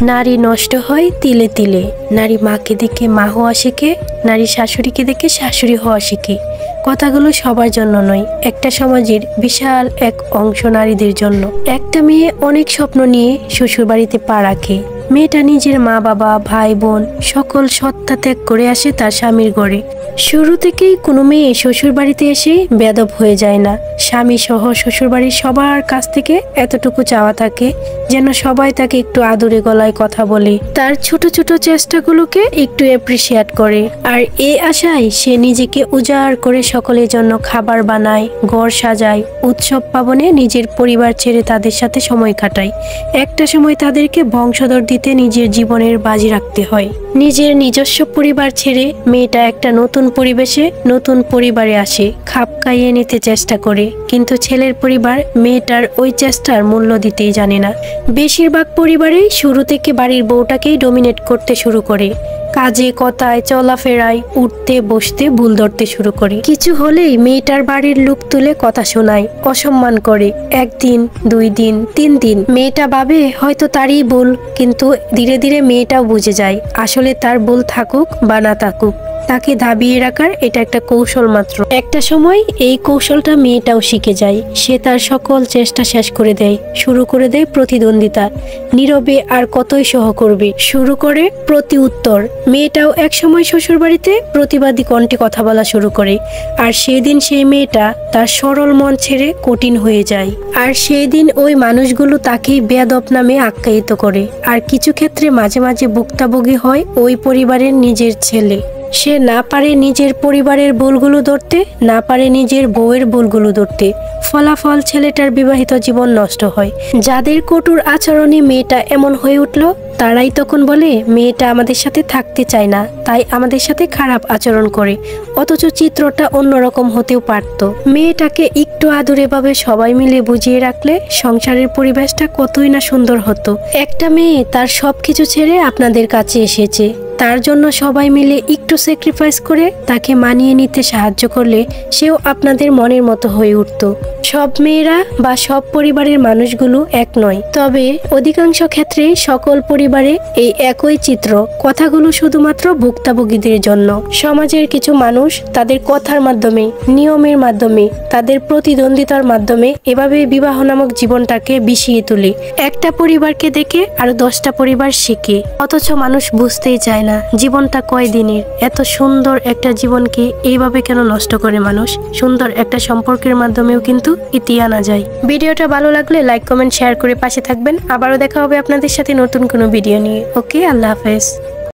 নারী নষ্ট হয় তিলে তিলে। নারী মাকে দেখে মা হওয়া শেখে, নারী শাশুড়িকে দেখে শাশুড়ি হওয়া শেখে। কথাগুলো সবার জন্য নয়, একটা সমাজের বিশাল এক অংশ নারীদের জন্য। একটা মেয়ে অনেক স্বপ্ন নিয়ে শ্বশুরবাড়িতে পা রাখে। মেয়েটা নিজের মা বাবা ভাই বোন সকল সত্তা ত্যাগ করে আসে তার স্বামীর ঘরে। শুরু থেকেই কোনো মেয়ে শ্বশুর বাড়িতে এসে বেয়াদব হয়ে যায় না। স্বামী সহ শ্বশুরবাড়ির সবার কাছ থেকে এতটুকু চাওয়া থাকে যেন সবাই তাকে একটু আদরে গলায় কথা বলে, তার ছোট ছোট চেষ্টাগুলোকে একটু অ্যাপ্রিসিয়েট করে। আর এই আশায় সে নিজেকে উজাড় করে সকলের জন্য খাবার বানায়, ঘর সাজায়, উৎসব পার্বণে নিজের পরিবার ছেড়ে তাদের সাথে সময় কাটায়। একটা সময় তাদেরকে বংশধর দিতে নিজের জীবনের বাজি রাখতে হয়। নিজের নিজস্ব পরিবার ছেড়ে মেয়েটা একটা নতুন পরিবেশে নতুন পরিবারে আসে, খাপ খাইয়ে নিতে চেষ্টা করে। কিন্তু ছেলের পরিবার মেয়েটার ওই চেষ্টার মূল্য দিতেই জানে না। বেশিরভাগ পরিবারেই শুরু থেকে বাড়ির বউটাকেই ডমিনেট করতে শুরু করে। কাজে কথায় চলাফেরায় উঠতে বসতে ভুল ধরতে শুরু করে। কিছু হলেই মেয়েটার বাড়ির লোক তুলে কথা শোনায়, অসম্মান করে। একদিন, 2 দিন, 3 দিন মেয়েটা ভাবে হয়তো তারই ভুল, কিন্তু ধীরে ধীরে মেয়েটাও বুঝে যায় আসলে তার ভুল থাকুক বা না থাকুক, তাকে দাবিয়ে রাখার এটা একটা কৌশল মাত্র। একটা সময় এই কৌশলটা মেয়েটাও শিখে যায়। সে তার সকল চেষ্টা শেষ করে দেয়, শুরু করে দেয় প্রতিদ্বন্দ্বিতা। নীরবে আর কতই সহ করবে, শুরু করে প্রতি উত্তর। মেয়েটাও এক সময় শ্বশুরবাড়িতে প্রতিবাদী কণ্ঠে কথা বলা শুরু করে। আর সেই দিন সেই মেয়েটা তার সরল মন ছেড়ে কঠিন হয়ে যায়। আর সেই দিন ওই মানুষগুলো তাকেই বেয়াদব নামে আখ্যায়িত করে। আর কিছু ক্ষেত্রে মাঝে মাঝে ভুক্তভোগী হয় ওই পরিবারের নিজের ছেলে। সে না পারে নিজের পরিবারের ভুলগুলো ধরতে, না পারে নিজের বউয়ের ভুলগুলো ধরতে। ফলাফল ছেলেটার বিবাহিত জীবন নষ্ট হয়। যাদের কঠোর আচরণে মেয়েটা এমন হয়ে উঠল, তারাই তখন বলে মেয়েটা আমাদের সাথে থাকতে চায় না, তাই আমাদের সাথে খারাপ আচরণ করে। অথচ চিত্রটা অন্যরকম হতেও পারত। মেয়েটাকে একটু আদুরে ভাবে সবাই মিলে বুঝিয়ে রাখলে সংসারের পরিবেশটা কতই না সুন্দর হতো। একটা মেয়ে তার সবকিছু ছেড়ে আপনাদের কাছে এসেছে, তার জন্য সবাই মিলে একটু স্যাক্রিফাইস করে তাকে মানিয়ে নিতে সাহায্য করলে সেও আপনাদের মনের মতো হয়ে উঠত। সব মেয়েরা বা সব পরিবারের মানুষগুলো এক নয়, তবে অধিকাংশ ক্ষেত্রে সকল পরিবারে এই একই চিত্র। কথাগুলো শুধুমাত্র ভুক্তভোগীদের জন্য। সমাজের কিছু মানুষ তাদের কথার মাধ্যমে, নিয়মের মাধ্যমে, তাদের প্রতিদ্বন্দ্বিতার মাধ্যমে এভাবে বিবাহ নামক জীবনটাকে বিষিয়ে তোলে। একটা পরিবারকে দেখে আর 10টা পরিবার শিখে, অথচ মানুষ বুঝতেই চায় না জীবনটা কয়দিনের। এত সুন্দর একটা জীবনকে এইভাবে কেন নষ্ট করে মানুষ? সুন্দর একটা সম্পর্কের মাধ্যমেও কিন্তু ইতি আনা যায়। ভিডিওটা ভালো লাগলে লাইক কমেন্ট শেয়ার করে পাশে থাকবেন। আবারও দেখা হবে আপনাদের সাথে নতুন কোনো ভিডিও নিয়ে। ওকে, আল্লাহ হাফেজ।